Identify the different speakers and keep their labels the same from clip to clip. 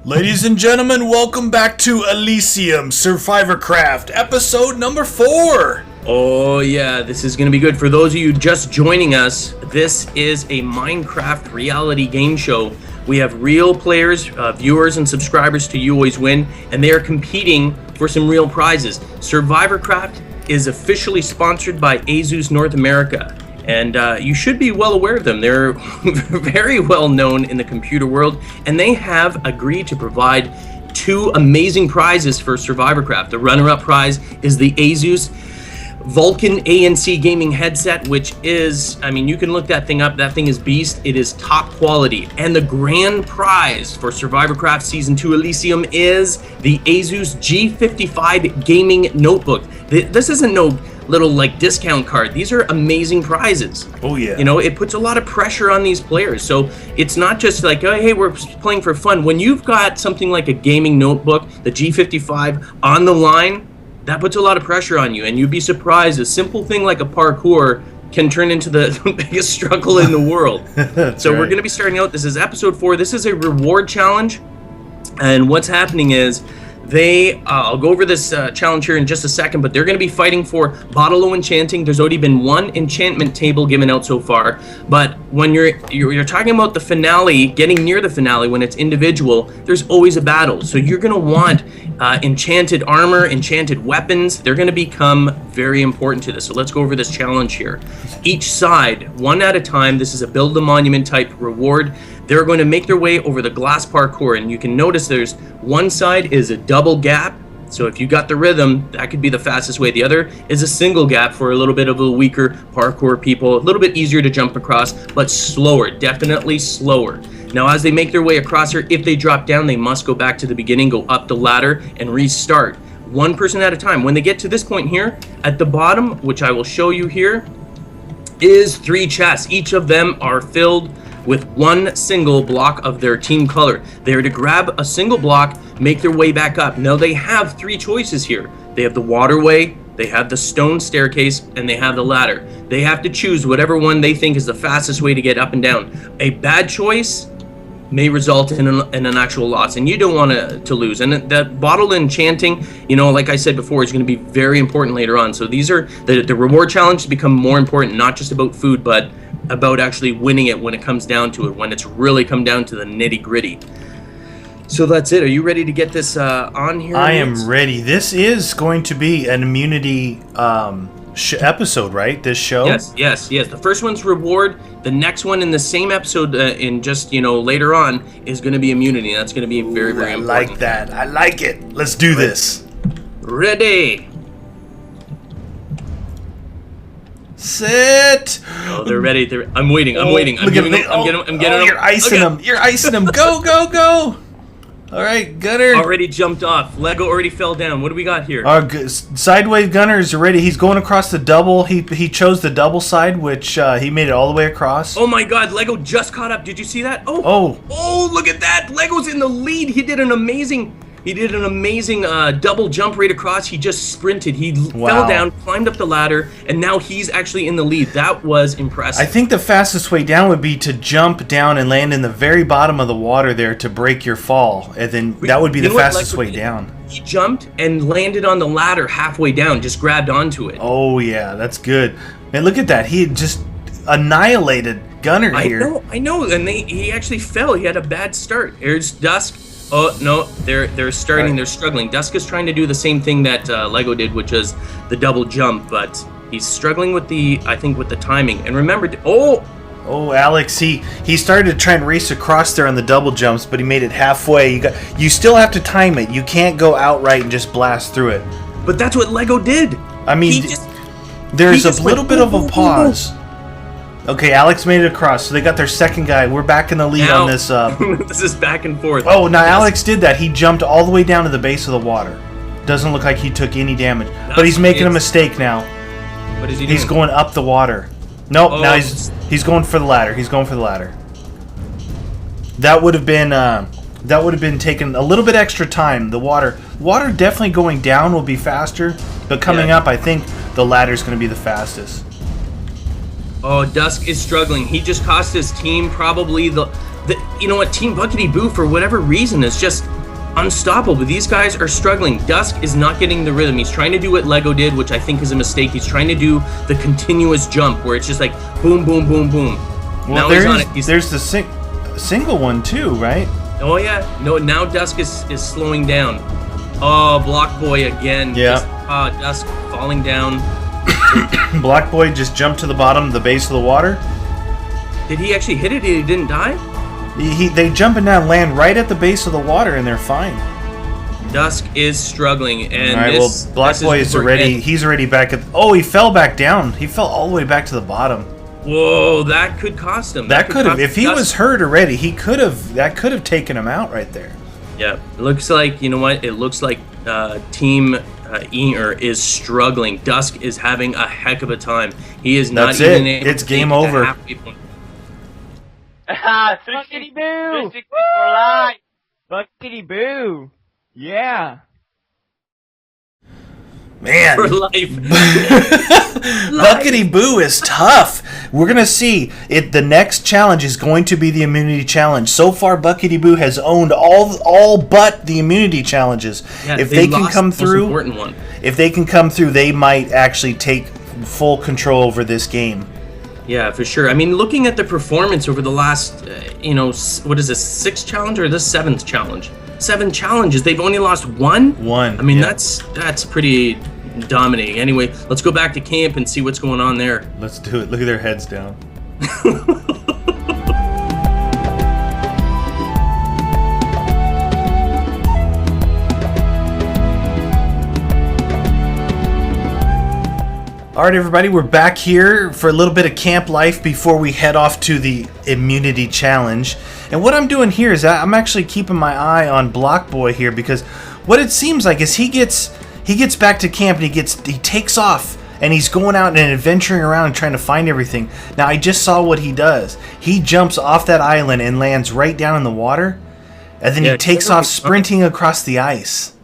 Speaker 1: Ladies and gentlemen, welcome back to Elysium, SurvivorCraft, episode number 4.
Speaker 2: Oh yeah, this is going to be good. For those of you just joining us, this is a Minecraft reality game show. We have real players, viewers, and subscribers to YouAlwaysWin, and they are competing for some real prizes. SurvivorCraft is officially sponsored by ASUS North America, and you should be well aware of them. They're very well known in the computer world, and they have agreed to provide 2 amazing prizes for SurvivorCraft. The runner-up prize is the ASUS Vulcan ANC gaming headset, which is, I mean, you can look that thing up. That thing is beast. It is top quality. And the grand prize for SurvivorCraft Season 2 Elysium is the ASUS G55 gaming notebook. This isn't no little like discount card. These are amazing prizes.
Speaker 1: Oh yeah.
Speaker 2: You know, it puts a lot of pressure on these players. So it's not just like, oh, hey, we're playing for fun. When you've got something like a gaming notebook, the G55 on the line, that puts a lot of pressure on you, and you'd be surprised. A simple thing like a parkour can turn into the biggest struggle in the world. So We're going to be starting out. This is episode 4. This is a reward challenge, and what's happening is I'll go over this challenge here in just a second, but they're going to be fighting for bottle enchanting. There's already been 1 enchantment table given out so far, but when you're talking about the finale, getting near the finale, when it's individual, there's always a battle. So you're going to want enchanted armor, enchanted weapons. They're going to become very important to this. So let's go over this challenge here. Each side, 1 at a time. This is a build a monument type reward. They're going to make their way over the glass parkour, and you can notice there's one side is a double gap. So if you got the rhythm, that could be the fastest way. The other is a single gap for a little bit of a weaker parkour people. A little bit easier to jump across, but slower, definitely slower. Now, as they make their way across here, if they drop down, they must go back to the beginning, go up the ladder, and restart. 1 person at a time. When they get to this point here, at the bottom, which I will show you here, is 3 chests. Each of them are filled with 1 single block of their team color. They are to grab a single block, make their way back up. Now they have 3 choices here. They have the waterway, they have the stone staircase, and they have the ladder. They have to choose whatever one they think is the fastest way to get up and down. A bad choice may result in an actual loss, and you don't want to lose. And that bottle enchanting, you know, like I said before, is going to be very important later on. So these are the reward challenge become more important, not just about food, but about actually winning it when it comes down to it, when it's really come down to the nitty-gritty. So that's it. Are you ready to get this on here?
Speaker 1: I am ready. This is going to be an immunity episode, right? This show?
Speaker 2: Yes. The first one's reward. The next one in the same episode, in just, later on, is going to be immunity. That's going to be very, very important.
Speaker 1: I like that. I like it. Let's do this.
Speaker 2: Ready.
Speaker 1: Sit.
Speaker 2: Oh, they're ready. I'm waiting. I'm getting them.
Speaker 1: You're icing them. You're icing them. Go. All right, Gunner.
Speaker 2: Already jumped off. Lego already fell down. What do we got here?
Speaker 1: Sideways Gunner is ready. He's going across the double. He chose the double side, which he made it all the way across.
Speaker 2: Oh my God, Lego just caught up. Did you see that? Oh, look at that. Lego's in the lead. He did an amazing double jump right across. He just sprinted. He fell down, climbed up the ladder, and now he's actually in the lead. That was impressive.
Speaker 1: I think the fastest way down would be to jump down and land in the very bottom of the water there to break your fall. And then that would be the fastest way down.
Speaker 2: He jumped and landed on the ladder halfway down, just grabbed onto it.
Speaker 1: Oh, yeah, that's good. Man, look at that. He just annihilated Gunner here.
Speaker 2: I know. And he actually fell. He had a bad start. Here's Dusk. Oh, no, they're starting, right. They're struggling. Dusk is trying to do the same thing that Lego did, which is the double jump, but he's struggling with the timing. And remember,
Speaker 1: Alex, he started to try and race across there on the double jumps, but he made it halfway. You still have to time it. You can't go outright and just blast through it.
Speaker 2: But that's what Lego did.
Speaker 1: I mean, there's a little bit of a pause. Okay, Alex made it across, so they got their second guy. We're back in the lead on this.
Speaker 2: This is back and forth.
Speaker 1: Oh, now Alex did that. He jumped all the way down to the base of the water. Doesn't look like he took any damage. But he's making a mistake now.
Speaker 2: What is he doing?
Speaker 1: He's going up the water. Nope, now he's going for the ladder. He's going for the ladder. That would have been taking a little bit extra time. The water definitely going down will be faster, but coming up, I think the ladder's going to be the fastest.
Speaker 2: Oh, Dusk is struggling. He just cost his team probably you know what, Team Bukkity Boo, for whatever reason, is just unstoppable. These guys are struggling. Dusk is not getting the rhythm. He's trying to do what Lego did, which I think is a mistake. He's trying to do the continuous jump where it's just like boom, boom, boom, boom.
Speaker 1: Well, there's the single one too, right?
Speaker 2: Oh yeah. No, now Dusk is slowing down. Oh, Block Boy again.
Speaker 1: Yeah.
Speaker 2: Dusk falling down.
Speaker 1: Block Boy just jumped to the bottom, the base of the water.
Speaker 2: Did he actually hit it? He didn't die?
Speaker 1: They jumping down, land right at the base of the water, and they're fine.
Speaker 2: Dusk is struggling, and
Speaker 1: all right, well, Black Boy is already. He's already back at. Oh, he fell back down. He fell all the way back to the bottom.
Speaker 2: Whoa, that could cost him.
Speaker 1: That could have. If he was hurt already, he could have. That could have taken him out right there.
Speaker 2: Yeah, it looks like, you know what? It looks like Team Eater is struggling. Dusk is having a heck of a time. He is not even able
Speaker 1: It's
Speaker 2: to
Speaker 1: game
Speaker 2: take
Speaker 1: over.
Speaker 2: the halfway point.
Speaker 3: Bukkity Boo! 360 for life! Bukkity Boo! Yeah!
Speaker 1: Man,
Speaker 2: For life.
Speaker 1: Bukkity Boo is tough. We're gonna see it. The next challenge is going to be the immunity challenge. So far, Bukkity Boo has owned all but the immunity challenges.
Speaker 2: Yeah,
Speaker 1: if they can come
Speaker 2: the most
Speaker 1: through,
Speaker 2: important one.
Speaker 1: if they can come through, they might actually take full control over this game.
Speaker 2: Yeah, for sure. I mean, looking at the performance over the last, what is this, 6th challenge or this 7th challenge? 7 challenges. They've only lost one. I mean,
Speaker 1: yeah.
Speaker 2: that's pretty dominating. Anyway, let's go back to camp and see what's going on there.
Speaker 1: Let's do it. Look at their heads down. All right, everybody, we're back here for a little bit of camp life before we head off to the immunity challenge. And what I'm doing here is I'm actually keeping my eye on Block Boy here, because what it seems like is he gets back to camp and he takes off and he's going out and adventuring around and trying to find everything. Now, I just saw what he does. He jumps off that island and lands right down in the water, and then he takes off sprinting across the ice.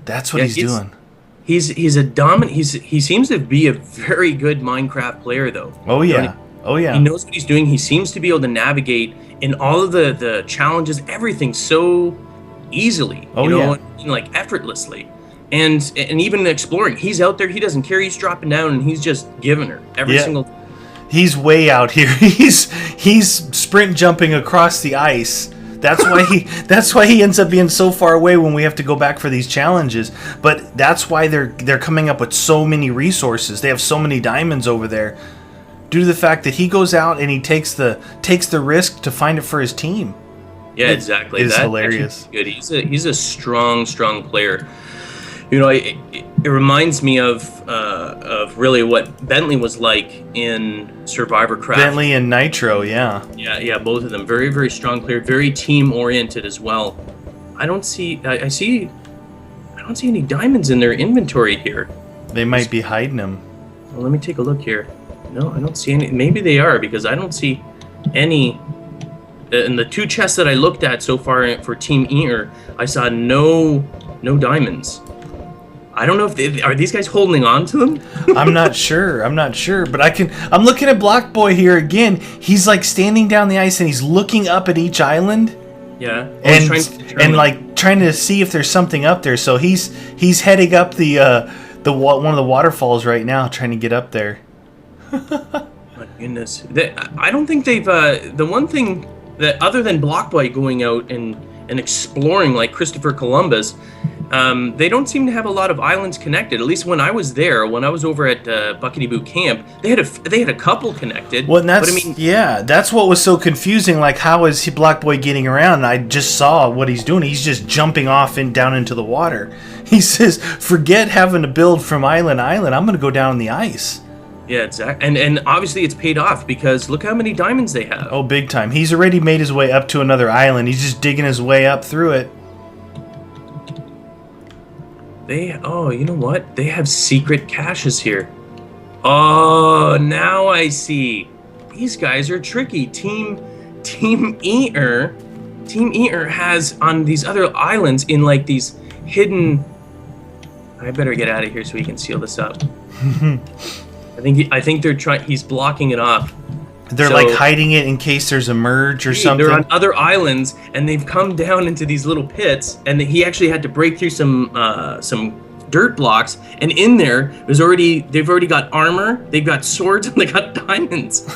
Speaker 1: That's what he's doing.
Speaker 2: He's a dominant. He seems to be a very good Minecraft player, though.
Speaker 1: Oh yeah. Oh yeah.
Speaker 2: He knows what he's doing. He seems to be able to navigate in all of the challenges, everything so easily. Like effortlessly, and even exploring. He's out there. He doesn't care. He's dropping down and he's just giving her every single.
Speaker 1: He's way out here. He's sprint jumping across the ice. That's why he ends up being so far away when we have to go back for these challenges. But that's why they're coming up with so many resources. They have so many diamonds over there, due to the fact that he goes out and he takes the risk to find it for his team.
Speaker 2: Yeah, exactly.
Speaker 1: It's hilarious.
Speaker 2: Good. He's a strong player. You know, it reminds me of really what Bentley was like in SurvivorCraft.
Speaker 1: Bentley and Nitro, yeah.
Speaker 2: Yeah, both of them. Very, very strong player. Very team-oriented as well. I don't see any diamonds in their inventory here.
Speaker 1: They might be hiding them.
Speaker 2: Well, let me take a look here. No, I don't see any. Maybe they are, because I don't see any. In the 2 chests that I looked at so far for Team Eater, I saw no diamonds. I don't know if are these guys holding on to them?
Speaker 1: I'm not sure, but I'm looking at Block Boy here again. He's like standing down the ice and he's looking up at each island.
Speaker 2: Yeah.
Speaker 1: And trying to see if there's something up there. So he's heading up the one of the waterfalls right now, trying to get up there.
Speaker 2: My goodness. I don't think they've the one thing that, other than Block Boy going out and exploring like Christopher Columbus, they don't seem to have a lot of islands connected. At least when I was there, when I was over at Bukkity Boo Camp, they had a couple connected.
Speaker 1: Well, that's what was so confusing. Like, how is Block Boy getting around? And I just saw what he's doing. He's just jumping off and down into the water. He says, "Forget having to build from island to island. I'm going to go down the ice."
Speaker 2: Yeah, exactly. And obviously it's paid off, because look how many diamonds they have.
Speaker 1: Oh, big time. He's already made his way up to another island. He's just digging his way up through it.
Speaker 2: You know what? They have secret caches here. Oh, now I see. These guys are tricky. Team Eater has on these other islands in like these hidden. I better get out of here so we can seal this up. I think they're trying. He's blocking it off.
Speaker 1: They're like hiding it in case there's a merge or something.
Speaker 2: They're on other islands, and they've come down into these little pits, and he actually had to break through some dirt blocks, and in there they've already got armor, they've got swords, and they got diamonds.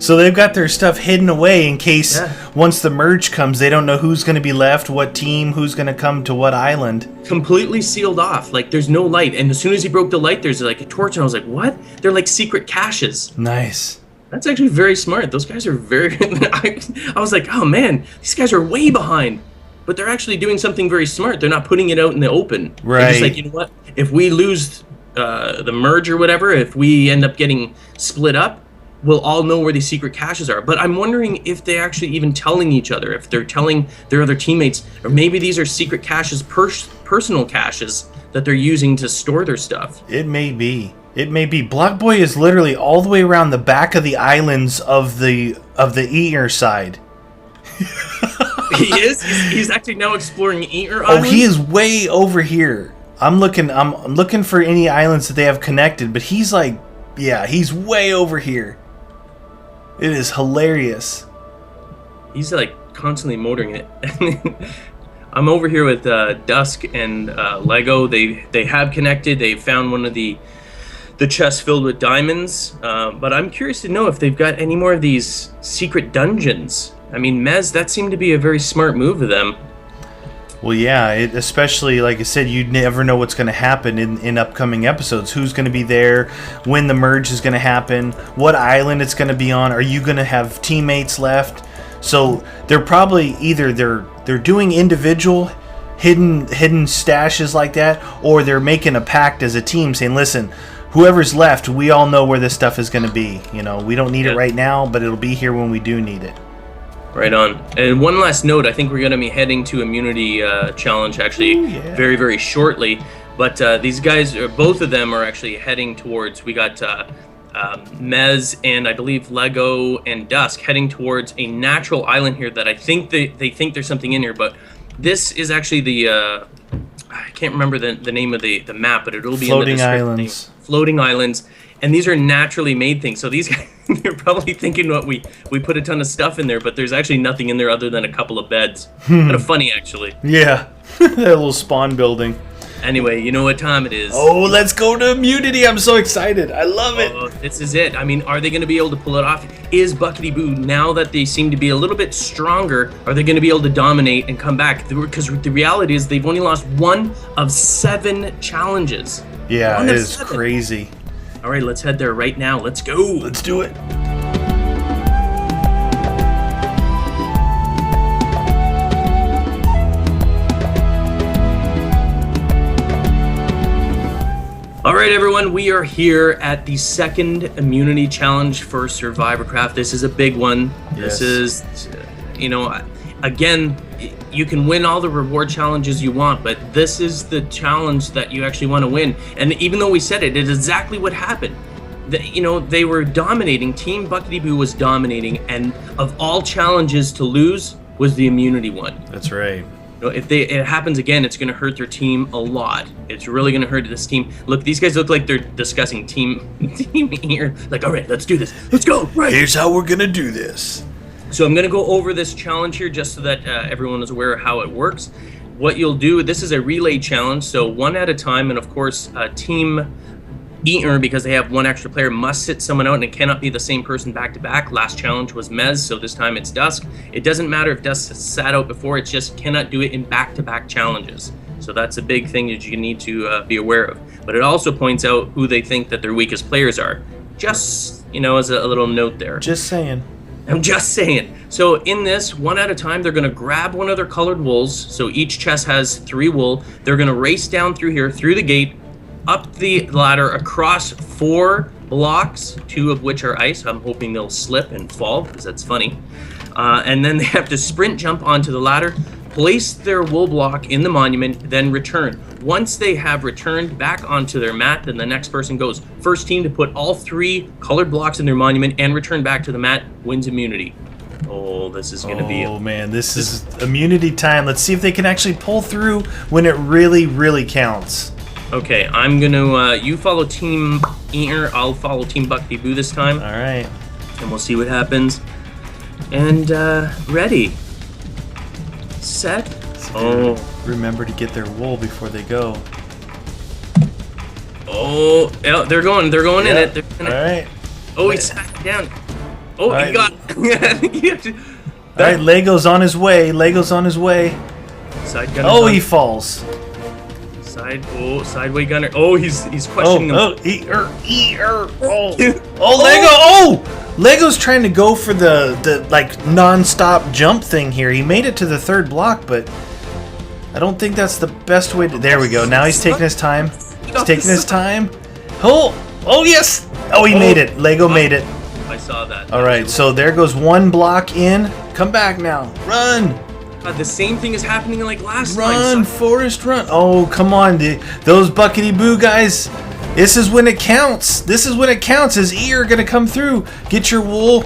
Speaker 1: So they've got their stuff hidden away in case once the merge comes, they don't know who's going to be left, what team, who's going to come to what island.
Speaker 2: Completely sealed off. Like, there's no light. And as soon as he broke the light, there's like a torch, and I was like, what? They're like secret caches.
Speaker 1: Nice.
Speaker 2: That's actually very smart. Those guys are very... I was like, oh man, these guys are way behind. But they're actually doing something very smart. They're not putting it out in the open.
Speaker 1: Right.
Speaker 2: They're just like, you know what? If we lose the merge or whatever, if we end up getting split up, we'll all know where these secret caches are. But I'm wondering if they're actually even telling each other, if they're telling their other teammates, or maybe these are secret caches, personal caches that they're using to store their stuff.
Speaker 1: It may be. It may be. Block Boy is literally all the way around the back of the islands of the Eater side.
Speaker 2: He is? He's actually now exploring Eater Island?
Speaker 1: Oh, he is way over here. I'm looking for any islands that they have connected, but he's like, yeah, he's way over here. It is hilarious.
Speaker 2: He's like constantly motoring it. I'm over here with Dusk and Lego. They have connected. They found one of the chests filled with diamonds. But I'm curious to know if they've got any more of these secret dungeons. I mean, Mez, that seemed to be a very smart move of them.
Speaker 1: Well, yeah, especially, like I said, you never know what's going to happen in upcoming episodes. Who's going to be there, when the merge is going to happen, what island it's going to be on. Are you going to have teammates left? So they're probably either they're doing individual hidden stashes like that, or they're making a pact as a team saying, listen, whoever's left, we all know where this stuff is going to be. You know, we don't need it right now, but it'll be here when we do need it.
Speaker 2: Right on. And one last note, I think we're going to be heading to Immunity Challenge actually very, very shortly. But these guys, both of them are actually heading towards, we got Mez and I believe Lego and Dusk heading towards a natural island here that I think they think there's something in here. But this is actually the, I can't remember the name of the map, but it'll be
Speaker 1: Floating
Speaker 2: in the description.
Speaker 1: Islands.
Speaker 2: Floating Islands. And these are naturally made things. So these guys, they're probably thinking what we put a ton of stuff in there, but there's actually nothing in there other than a couple of beds. Kind of funny, actually.
Speaker 1: Yeah, that little spawn building.
Speaker 2: Anyway, you know what time it is.
Speaker 1: Oh, let's go to Immunity. I'm so excited. I love it.
Speaker 2: This is it. I mean, are they going to be able to pull it off? Is Bukkity Boo, now that they seem to be a little bit stronger, are they going to be able to dominate and come back? Because the reality is they've only lost 1 of 7 challenges.
Speaker 1: Yeah, it is crazy.
Speaker 2: All right, let's head there right now. Let's go.
Speaker 1: Let's do it.
Speaker 2: All right, everyone, we are here at the second Immunity Challenge for SurvivorCraft. This is a big one.
Speaker 1: Yes.
Speaker 2: This is, you know, again, you can win all the reward challenges you want, but this is the challenge that you actually want to win. And even though we said it, it's exactly what happened. You know, they were dominating. Team Bukkity Boo was dominating, and of all challenges to lose was the immunity one.
Speaker 1: That's right.
Speaker 2: You know, if it happens again, it's going to hurt their team a lot. It's really going to hurt this team. Look, these guys look like they're discussing team here. Like, all right, let's do this. Let's go. Right.
Speaker 1: Here's how we're going to do this.
Speaker 2: So I'm going to go over this challenge here just so that everyone is aware of how it works. What you'll do, this is a relay challenge, so 1 at a time, and of course, Team Eater, because they have 1 extra player, must sit someone out, and it cannot be the same person back to back. Last challenge was Mez, so this time it's Dusk. It doesn't matter if Dusk has sat out before, it just cannot do it in back-to-back challenges. So that's a big thing that you need to be aware of. But it also points out who they think that their weakest players are. Just, you know, as a little note there.
Speaker 1: Just saying.
Speaker 2: I'm just saying. So in this, 1 at a time, they're going to grab one of their colored wools. So each chest has 3 wool. They're going to race down through here, through the gate, up the ladder, across 4 blocks, 2 of which are ice. I'm hoping they'll slip and fall, because that's funny. And then they have to sprint jump onto the ladder, place their wool block in the monument, then return. Once they have returned back onto their mat, then the next person goes. First team to put all 3 colored blocks in their monument and return back to the mat wins immunity. Oh, this is going to be...
Speaker 1: Oh, man, this is immunity time. Let's see if they can actually pull through when it really, really counts.
Speaker 2: Okay, I'm going to... you follow Team Eater, I'll follow Team Bukkity Boo this time.
Speaker 1: All right.
Speaker 2: and we'll see what happens. And ready, set. Oh,
Speaker 1: remember to get their wool before they go.
Speaker 2: Oh, yeah, they're going in it.
Speaker 1: All right.
Speaker 2: Oh, he sat down. Oh,
Speaker 1: All
Speaker 2: he
Speaker 1: right.
Speaker 2: got. I think you have to.
Speaker 1: All right, Lego's on his way. Lego's on his way.
Speaker 2: Side gunner.
Speaker 1: Oh, he falls.
Speaker 2: Sideway gunner. Oh, he's questioning him.
Speaker 1: Oh, oh, Lego. Oh, Lego's trying to go for the like non-stop jump thing here. He made it to the third block, but I don't think that's the best way to. There we go. Now he's taking his time. He's taking his time. Oh yes. Oh, he made it. Lego made it.
Speaker 2: I saw that.
Speaker 1: All right, so there goes one block in. Come back now. Run.
Speaker 2: The same thing is happening like last time.
Speaker 1: Run, Forrest, run. Oh, come on. Those buckety boo guys. This is when it counts. This is when it counts. His ear going to come through. Get your wool.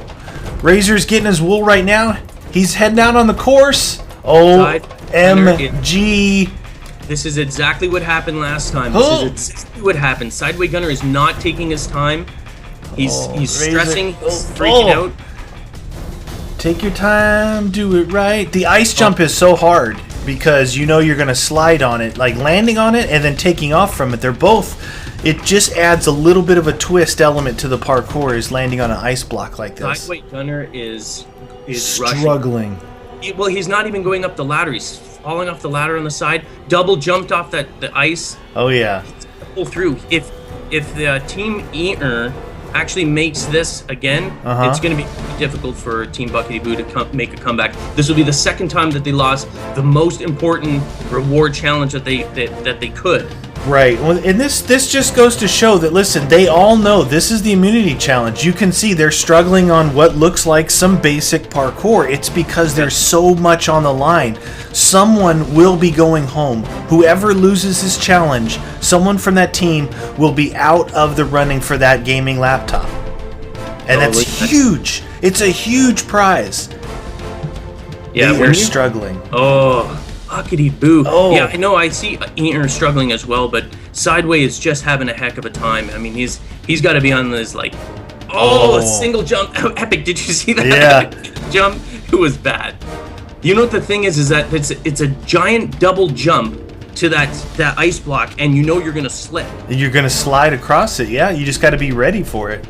Speaker 1: Razor's getting his wool right now. He's heading out on the course. OMG.
Speaker 2: This is exactly what happened last time. This is exactly what happened. Sideway gunner is not taking his time. He's stressing, he's freaking out.
Speaker 1: Take your time, do it right. The ice jump is so hard because you know you're going to slide on it, like landing on it and then taking off from it. They're both, it just adds a little bit of a twist element to the parkour is landing on an ice block like this.
Speaker 2: Sideway gunner is
Speaker 1: struggling.
Speaker 2: Well, he's not even going up the ladder. He's falling off the ladder on the side. Double jumped off the ice.
Speaker 1: Oh yeah.
Speaker 2: Pull through. If the team Eater actually makes this again, it's going to be difficult for Team Buckety Boo to make a comeback. This will be the second time that they lost the most important reward challenge that they could.
Speaker 1: Right. Well, and this just goes to show that, listen, they all know this is the immunity challenge. You can see they're struggling on what looks like some basic parkour. It's because there's so much on the line. Someone will be going home. Whoever loses this challenge, someone from that team will be out of the running for that gaming laptop. And that's huge. It's a huge prize.
Speaker 2: Yeah,
Speaker 1: we're struggling.
Speaker 2: Oh, Buckety Boo.
Speaker 1: Oh.
Speaker 2: Yeah, I know. I see Eater struggling as well, but Sideway is just having a heck of a time. I mean, he's got to be on this like, a single jump. Epic! Did you see that?
Speaker 1: Yeah.
Speaker 2: Jump. It was bad. You know what the thing is that it's a giant double jump to that ice block, and you know you're gonna slip.
Speaker 1: You're gonna slide across it. Yeah, you just got to be ready for it.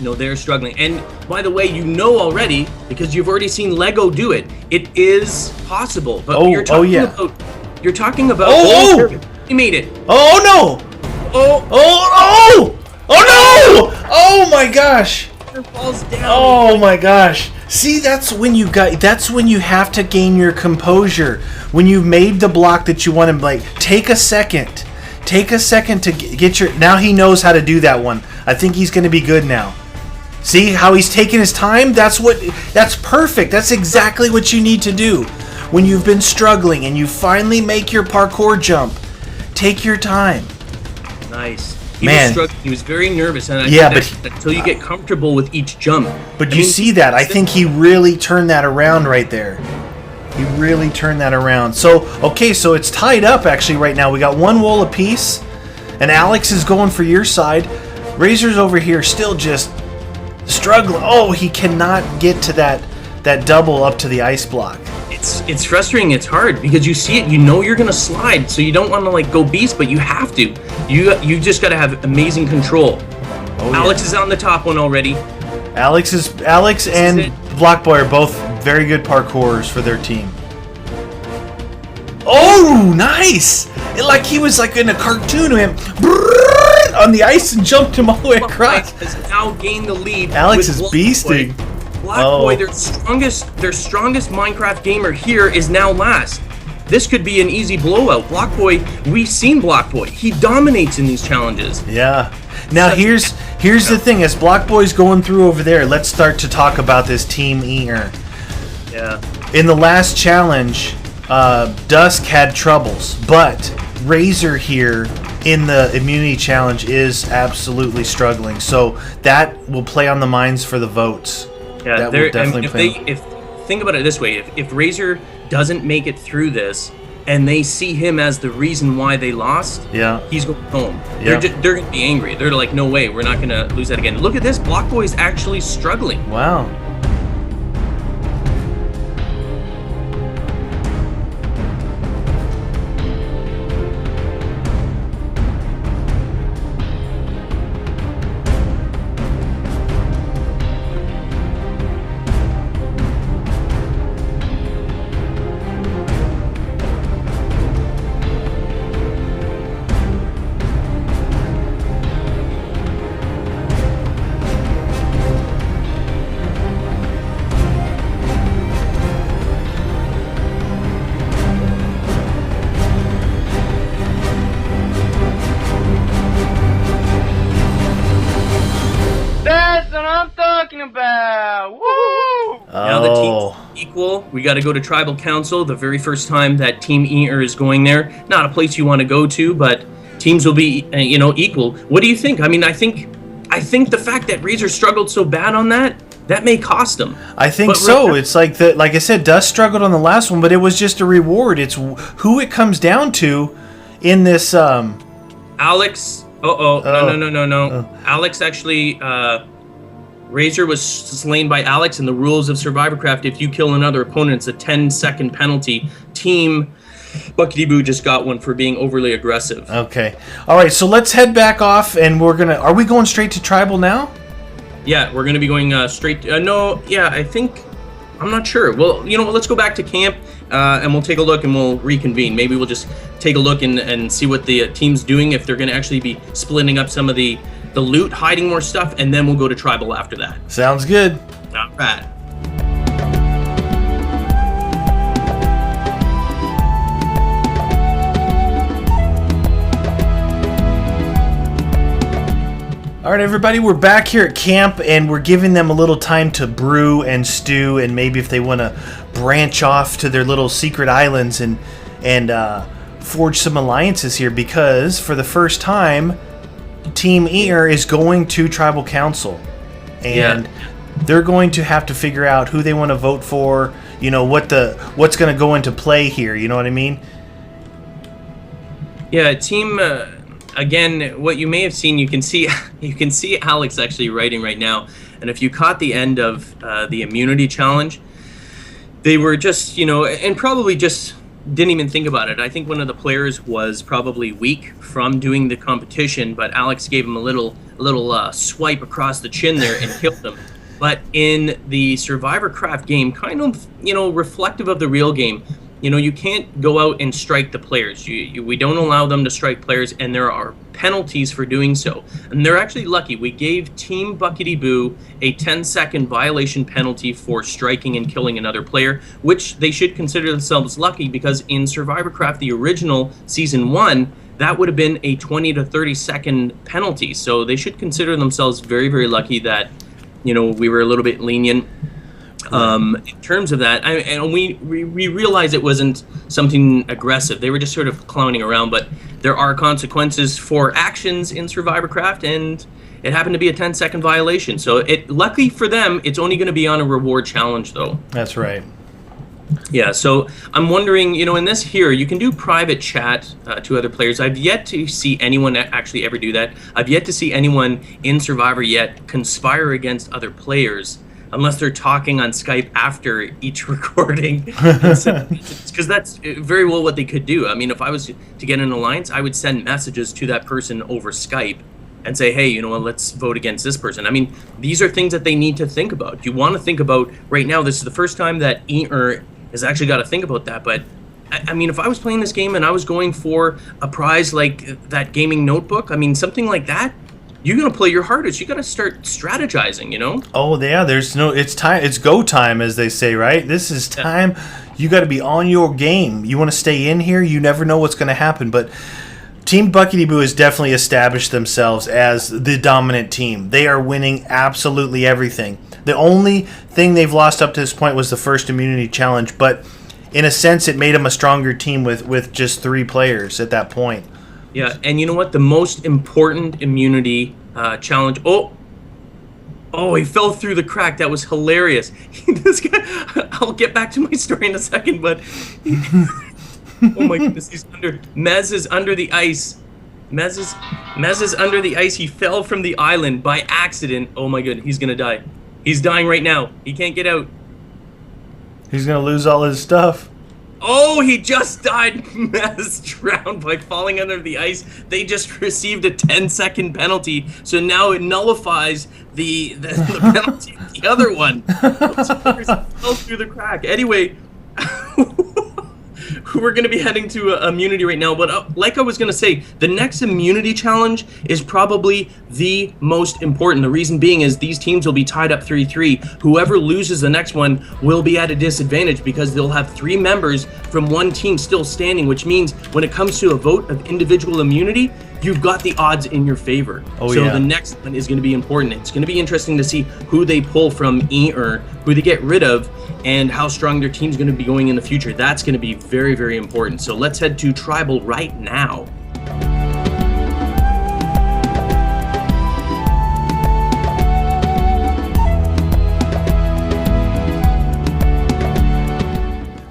Speaker 2: No, they're struggling. And by the way, you know already, because you've already seen Lego do it. It is possible. But you're talking about he made it.
Speaker 1: Oh no! Oh no! Oh my gosh!
Speaker 2: It falls down.
Speaker 1: Oh my gosh. See, that's when you have to gain your composure. When you've made the block that you want to, like, take a second. Take a second to get your... Now he knows how to do that one. I think he's going to be good now. See how he's taking his time? That's perfect. That's exactly what you need to do. When you've been struggling and you finally make your parkour jump, take your time.
Speaker 2: Nice. He was very nervous, and until you get comfortable with each jump.
Speaker 1: But you see that? I think he really turned that around right there. He really turned that around. So, okay, so it's tied up actually right now. We got one wool apiece, and Alex is going for your side. Razor's over here still just struggling. Oh, he cannot get to that double up to the ice block.
Speaker 2: It's frustrating. It's hard because you see it, you know you're gonna slide, so you don't want to like go beast, but you have to. You just got to have amazing control. Alex is on the top one already. Alex
Speaker 1: and Blockboy are both very good parkourers for their team. Oh, nice! Like he was like in a cartoon, him on the ice and jumped him all the way across.
Speaker 2: Has now gained the lead.
Speaker 1: Alex is beasting.
Speaker 2: Blockboy, their strongest Minecraft gamer here, is now last. This could be an easy blowout. Blockboy, we've seen Blockboy. He dominates in these challenges.
Speaker 1: Yeah. Now here's the thing. As Blockboy's going through over there, let's start to talk about this Team Eater.
Speaker 2: Yeah.
Speaker 1: In the last challenge, Dusk had troubles, but Razor here in the immunity challenge is absolutely struggling. So that will play on the minds for the votes.
Speaker 2: Yeah,
Speaker 1: that will definitely
Speaker 2: think about it this way: if Razor doesn't make it through this, and they see him as the reason why they lost, he's going home.
Speaker 1: Yeah.
Speaker 2: They're going to be angry. They're like, no way, we're not going to lose that again. Look at this. Block Boy's actually struggling.
Speaker 1: Wow.
Speaker 3: That's what I'm talking about! Woo!
Speaker 2: Now the team's equal. We got to go to Tribal Council. The very first time that Team Eater is going there. Not a place you want to go to, but teams will be, equal. What do you think? I mean, I think the fact that Razor struggled so bad on that may cost him.
Speaker 1: I think so. It's like like I said, Dust struggled on the last one, but it was just a reward. It's who it comes down to in this.
Speaker 2: Alex. No. Alex actually. Razor was slain by Alex, and the rules of SurvivorCraft, if you kill another opponent, it's a 10-second penalty. Team Bukkity Boo just got one for being overly aggressive.
Speaker 1: Okay. All right, so let's head back off, and are we going straight to Tribal now?
Speaker 2: Yeah, we're going to be going straight... I think... I'm not sure. Well, you know what, let's go back to camp, and we'll take a look, and we'll reconvene. Maybe we'll just take a look and see what the team's doing, if they're going to actually be splitting up some of the loot, hiding more stuff, and then we'll go to Tribal after that.
Speaker 1: Sounds good.
Speaker 2: All right.
Speaker 1: All right, everybody, we're back here at camp, and we're giving them a little time to brew and stew, and maybe if they want to branch off to their little secret islands and forge some alliances here, because for the first time, Team Eater is going to Tribal Council, and they're going to have to figure out who they want to vote for. You know what's going to go into play here. You know what I mean?
Speaker 2: Yeah, team. Again, what you may have seen, you can see Alex actually writing right now. And if you caught the end of the immunity challenge, they were just and probably just didn't even think about it. I think one of the players was probably weak from doing the competition, but Alex gave him a little swipe across the chin there and killed him. But in the SurvivorCraft game, kind of reflective of the real game, you can't go out and strike the players. We don't allow them to strike players, and there are penalties for doing so. And they're actually lucky. We gave Team Bukkity Boo a 10-second violation penalty for striking and killing another player, which they should consider themselves lucky, because in SurvivorCraft, the original Season 1, that would have been a 20 to 30-second penalty. So they should consider themselves very, very lucky that, we were a little bit lenient. In terms of that, and we realized it wasn't something aggressive. They were just sort of clowning around, but there are consequences for actions in SurvivorCraft, and it happened to be a 10-second violation. So luckily for them, it's only going to be on a reward challenge, though.
Speaker 1: That's right.
Speaker 2: Yeah, so I'm wondering, in this here, you can do private chat to other players. I've yet to see anyone actually ever do that. I've yet to see anyone in Survivor yet conspire against other players, unless they're talking on Skype after each recording. Because that's very well what they could do. I mean, if I was to get an alliance, I would send messages to that person over Skype and say, hey, let's vote against this person. I mean, these are things that they need to think about. You want to think about, right now, this is the first time that Eater has actually got to think about that. But, I mean, if I was playing this game and I was going for a prize like that gaming notebook, I mean, something like that, you're going to play your hardest. You got to start strategizing,
Speaker 1: Oh, yeah, it's time. It's go time, as they say, right? This is time. You got to be on your game. You want to stay in here. You never know what's going to happen. But Team Bukkity Boo has definitely established themselves as the dominant team. They are winning absolutely everything. The only thing they've lost up to this point was the first immunity challenge. But in a sense, it made them a stronger team with just 3 players at that point.
Speaker 2: Yeah, and you know what? The most important immunity challenge... Oh, he fell through the crack. That was hilarious. This guy... I'll get back to my story in a second, but... Oh my goodness, he's under. Mez is under the ice. Mez is under the ice. He fell from the island by accident. Oh my goodness, he's gonna die. He's dying right now. He can't get out.
Speaker 1: He's gonna lose all his stuff.
Speaker 2: Oh, he just died. Mez drowned by falling under the ice. They just received a 10-second penalty, so now it nullifies the penalty of the other one. Those players fell through the crack. Anyway, we're going to be heading to immunity right now, but like I was going to say, the next immunity challenge is probably the most important. The reason being is these teams will be tied up 3-3. Whoever loses the next one will be at a disadvantage because they'll have 3 members from one team still standing, which means when it comes to a vote of individual immunity, you've got the odds in your favor. So the next one is going to be important. It's going to be interesting to see who they pull from who they get rid of, and how strong their team's going to be going in the future. That's going to be very, very important. So let's head to Tribal right now.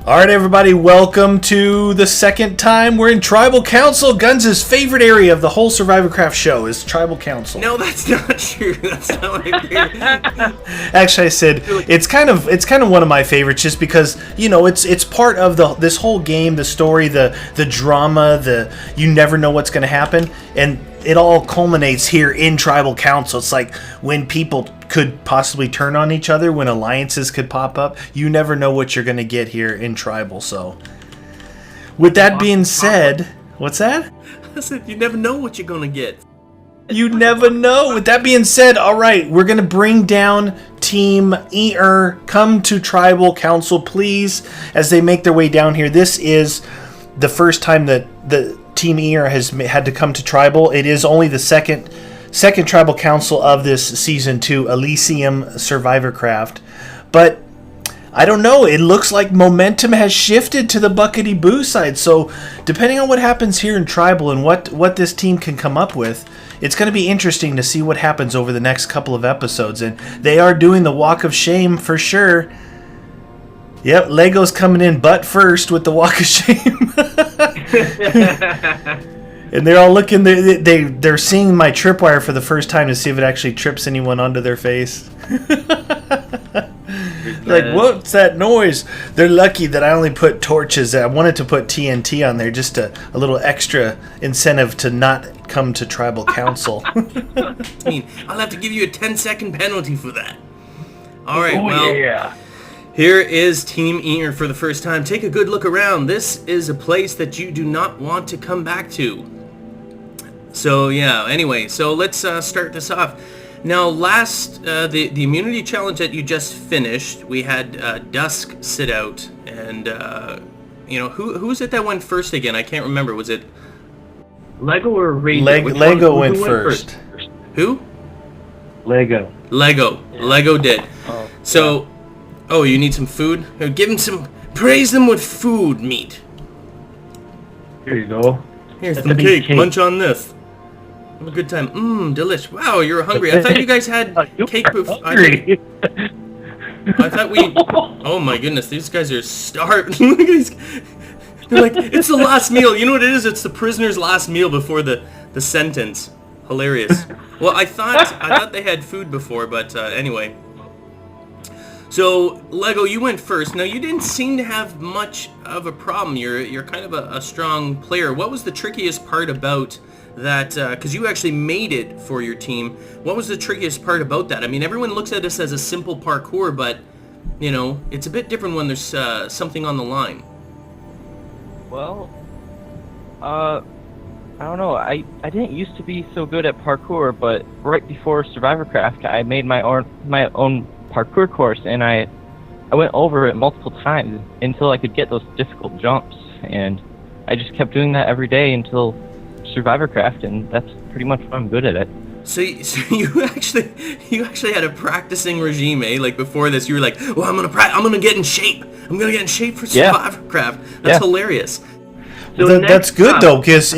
Speaker 1: All right, everybody, welcome to the second time we're in Tribal Council. Guns' favorite area of the whole SurvivorCraft show is Tribal Council.
Speaker 2: No, that's not true. That's not my favorite.
Speaker 1: Actually, I said it's kind of one of my favorites, just because it's part of this whole game, the story, the drama, you never know what's going to happen, and it all culminates here in Tribal Council. It's like when people could possibly turn on each other, when alliances could pop up. You never know what you're going to get here in Tribal. So, with that being said, what's that?
Speaker 2: I said you never know what you're going to get.
Speaker 1: You never know. With that being said, all right, we're going to bring down Team ER. Come to Tribal Council, please, as they make their way down here. This is the first time that the Team ER has had to come to Tribal. It is only the second Tribal Council of this Season 2 Elysium SurvivorCraft. But I don't know, it looks like momentum has shifted to the Bukkity Boo side. So depending on what happens here in Tribal and what this team can come up with, it's going to be interesting to see what happens over the next couple of episodes. And they are doing the Walk of Shame for sure. Yep, Lego's coming in butt first with the Walk of Shame. And they're all looking, they're seeing my tripwire for the first time to see if it actually trips anyone onto their face. Like, what's that noise? They're lucky that I only put torches. I wanted to put TNT on there, just a little extra incentive to not come to Tribal Council.
Speaker 2: I'll have to give you a 10-second penalty for that. All right, yeah. Here is Team Ear for the first time. Take a good look around. This is a place that you do not want to come back to. So yeah, anyway, so let's start this off. Now, the immunity challenge that you just finished, we had Dusk sit out, and who was it that went first again? I can't remember. Was it
Speaker 3: Lego or Ranger?
Speaker 1: Lego went first.
Speaker 2: Who?
Speaker 3: Lego.
Speaker 2: Yeah. Lego did.
Speaker 3: Oh,
Speaker 2: so, yeah. Oh, you need some food? Give him some. Praise them with food, meat.
Speaker 3: Here you go.
Speaker 2: Here's some cake. Munch on this. Have a good time. Delish. Wow, you're hungry. I thought you guys had cake before. I thought we... Oh my goodness, these guys are starving. Look at these... They're like, it's the last meal. You know what it is? It's the prisoner's last meal before the sentence. Hilarious. Well, I thought they had food before, but anyway. So, Lego, you went first. Now, you didn't seem to have much of a problem. You're kind of a strong player. What was the trickiest part about that, because you actually made it for your team, what was the trickiest part about that? I mean, everyone looks at this as a simple parkour, but, it's a bit different when there's something on the line.
Speaker 4: Well, I don't know, I didn't used to be so good at parkour, but right before SurvivorCraft, I made my own parkour course, and I went over it multiple times until I could get those difficult jumps, and I just kept doing that every day until SurvivorCraft, and that's pretty much what I'm good at it.
Speaker 2: So you actually had a practicing regime, eh? Like before this, you were like, "Well, I'm gonna get in shape. I'm gonna get in shape for SurvivorCraft." That's hilarious.
Speaker 1: So that's good though, because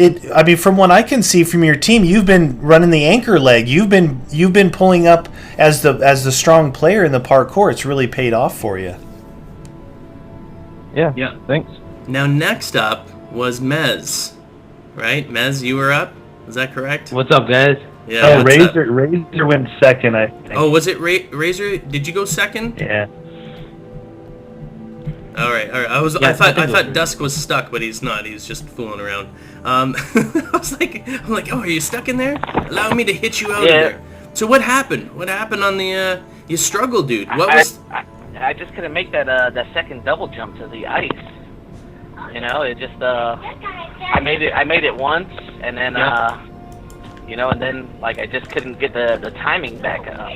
Speaker 1: from what I can see from your team, you've been running the anchor leg. You've been pulling up as the strong player in the parkour. It's really paid off for you.
Speaker 4: Yeah. Thanks.
Speaker 2: Now next up, was Mez. Right? Mez, you were up? Is that correct?
Speaker 5: What's up, guys?
Speaker 2: Yeah.
Speaker 6: Razor went second, I think.
Speaker 2: Oh, was it Razor? Did you go second?
Speaker 6: Yeah.
Speaker 2: All right. I thought Dusk was stuck, but he's not. He's just fooling around. I'm like, oh, are you stuck in there? Allow me to hit you out of there. So what happened? What happened on the? You struggled, dude. What was?
Speaker 5: I just couldn't make that second double jump to the ice. You know, it just I made it once, and then you know, and then like I just couldn't get the timing back up.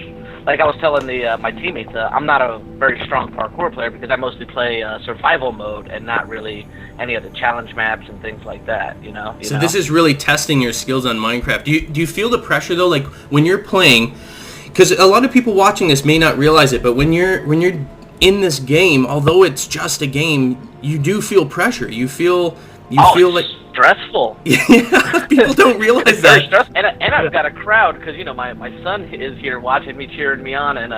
Speaker 5: Like I was telling my teammates, I'm not a very strong parkour player because I mostly play survival mode and not really any of the challenge maps and things like that. You know.
Speaker 2: So this is really testing your skills on Minecraft. Do you feel the pressure though, like when you're playing? Because a lot of people watching this may not realize it, but when you're in this game, although it's just a game, you do feel pressure. You feel like
Speaker 5: stressful.
Speaker 2: Yeah, people don't realize that.
Speaker 5: And I've got a crowd because you know my son is here watching me, cheering me on, and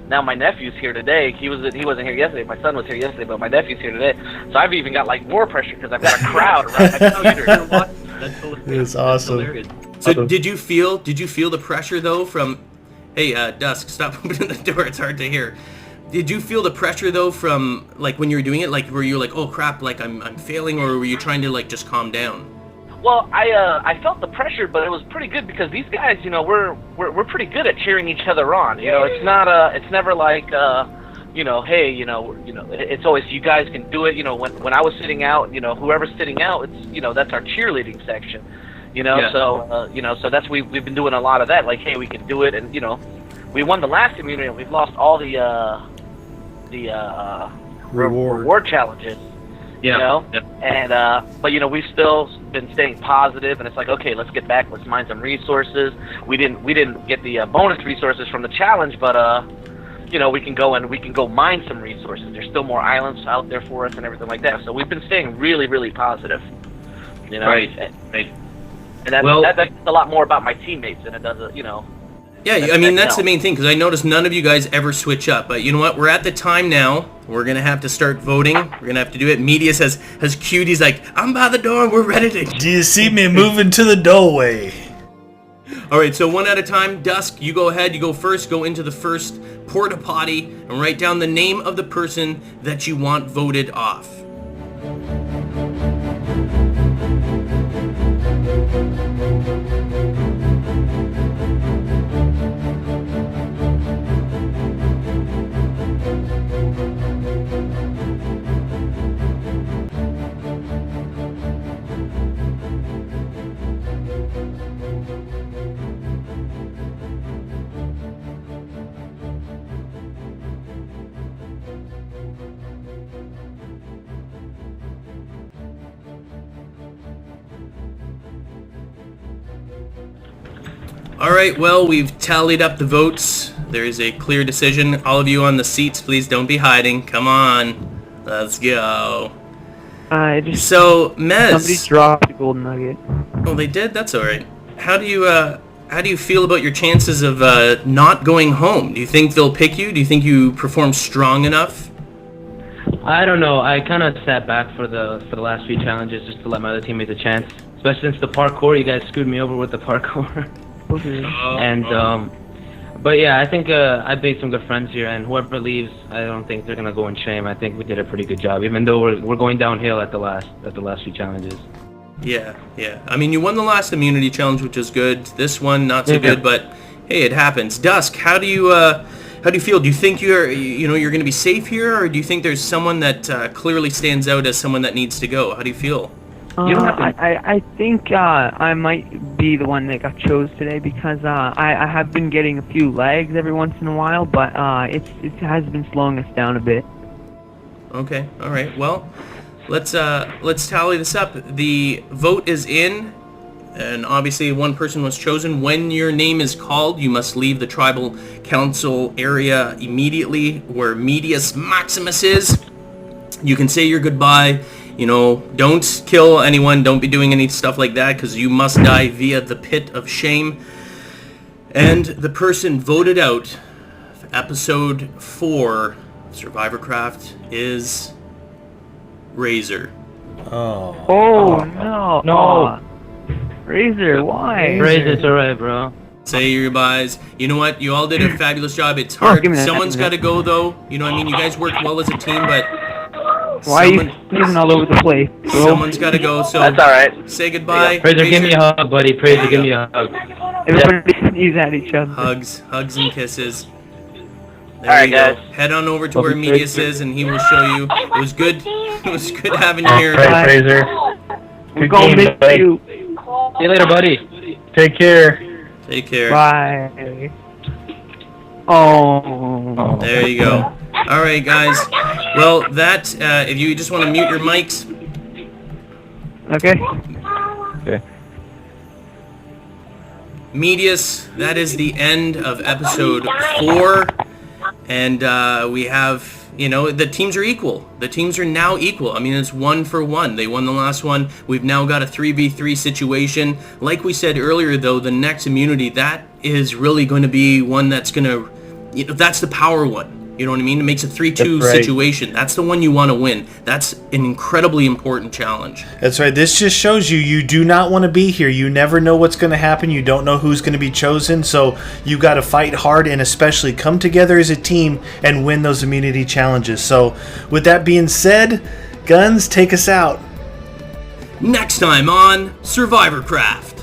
Speaker 5: now my nephew's here today. He wasn't here yesterday. My son was here yesterday, but my nephew's here today. So I've even got like more pressure because I've got a crowd around.
Speaker 2: That's
Speaker 1: It's awesome.
Speaker 2: hilarious. So did you feel the pressure though from? Hey, Dusk, stop opening the door. It's hard to hear. Did you feel the pressure though from like when you were doing it? Like were you like, oh crap, like I'm failing, or were you trying to like just calm down?
Speaker 5: Well, I felt the pressure, but it was pretty good because these guys, you know, we're pretty good at cheering each other on. You know, it's never like you know, hey, you know, it's always you guys can do it. You know, when I was sitting out, you know, whoever's sitting out, it's you know that's our cheerleading section. You know, so you know, so that's we've been doing a lot of that. Like, hey, we can do it, and you know, we won the last community, and we've lost all the reward challenges. You know, and but you know, we've still been staying positive, and it's like, okay, let's get back, let's mine some resources. We didn't get the bonus resources from the challenge, but you know, we can go mine some resources. There's still more islands out there for us and everything like that. So we've been staying really, really positive. You know,
Speaker 2: Right.
Speaker 5: And that's a lot more about my teammates than it does, you know.
Speaker 2: Yeah, I mean, that's the main thing, because I noticed none of you guys ever switch up. But you know what? We're at the time now. We're going to have to start voting. We're going to have to do it. Media has queued. He's like, I'm by the door. We're ready to...
Speaker 1: Do you see me moving to the doorway?
Speaker 2: All right, so one at a time. Dusk, you go ahead. You go first. Go into the first porta potty and write down the name of the person that you want voted off. All right, well, we've tallied up the votes. There is a clear decision. All of you on the seats, please don't be hiding. Come on. Let's go. So, Mez.
Speaker 7: Somebody dropped a golden nugget.
Speaker 2: Oh, they did? That's all right. How do you feel about your chances of not going home? Do you think they'll pick you? Do you think you perform strong enough?
Speaker 5: I don't know. I kind of sat back for the last few challenges just to let my other teammates a chance. Especially since the parkour, you guys screwed me over with the parkour. And but yeah, I think I made some good friends here, and whoever leaves, I don't think they're gonna go in shame. I think we did a pretty good job, even though we're going downhill at the last few challenges.
Speaker 2: Yeah. I mean, you won the last immunity challenge, which is good. This one, not so good, but hey, it happens. Dusk, how do you feel? Do you think you're going to be safe here, or do you think there's someone that clearly stands out as someone that needs to go? How do you feel?
Speaker 7: I think I might be the one that got chose today because I have been getting a few lags every once in a while, but it has been slowing us down a bit.
Speaker 2: Okay, all right. Well, let's tally this up. The vote is in, and obviously one person was chosen. When your name is called, you must leave the tribal council area immediately, where Medius Maximus is. You can say your goodbye. You know, don't kill anyone, don't be doing any stuff like that, because you must die via the pit of shame. And the person voted out for Episode 4 of SurvivorCraft is Razor.
Speaker 1: Oh.
Speaker 7: Oh, no.
Speaker 4: No.
Speaker 7: Aw. Razor, why?
Speaker 4: Razor's alright, bro.
Speaker 2: Say your goodbyes. You know what? You all did a fabulous job. It's hard.
Speaker 7: give me that,
Speaker 2: Someone's
Speaker 7: give me
Speaker 2: got to go, though. You know what I mean? You guys worked well as a team, but
Speaker 7: Why are you sneezing all over the place, bro?
Speaker 2: someone's got to go. So
Speaker 5: That's all right.
Speaker 2: say goodbye.
Speaker 4: Fraser, give me a hug, buddy. Fraser, give me a hug.
Speaker 7: Everybody sneeze at each other.
Speaker 2: Hugs and kisses. There
Speaker 5: Alright,
Speaker 2: you go.
Speaker 5: guys.
Speaker 2: Head on over to where Medius is, and he will show you. It was good. It was good having you here.
Speaker 6: Right, Fraser.
Speaker 7: We're
Speaker 6: Good
Speaker 7: gonna
Speaker 6: game,
Speaker 7: miss
Speaker 6: buddy.
Speaker 7: you.
Speaker 4: See you later, buddy.
Speaker 6: Take care.
Speaker 2: Take care.
Speaker 7: Bye. Oh.
Speaker 2: There you go. All right, guys. Well, that if you just want to mute your mics.
Speaker 7: Okay.
Speaker 4: Okay.
Speaker 2: Medius, that is the end of episode 4, and we have, you know, the teams are equal. The teams are now equal. I mean, it's 1 for 1. They won the last one. We've now got a 3v3 situation. Like we said earlier, though, the next immunity, that is really going to be one that's going to, you know, that's the power one. You know what I mean? It makes a 3-2
Speaker 6: That's right.
Speaker 2: situation. That's the one you want to win. That's an incredibly important challenge.
Speaker 1: That's right. This just shows you do not want to be here. You never know what's going to happen. You don't know who's going to be chosen. So you got to fight hard and especially come together as a team and win those immunity challenges. So with that being said, Guns, take us out.
Speaker 2: Next time on SurvivorCraft.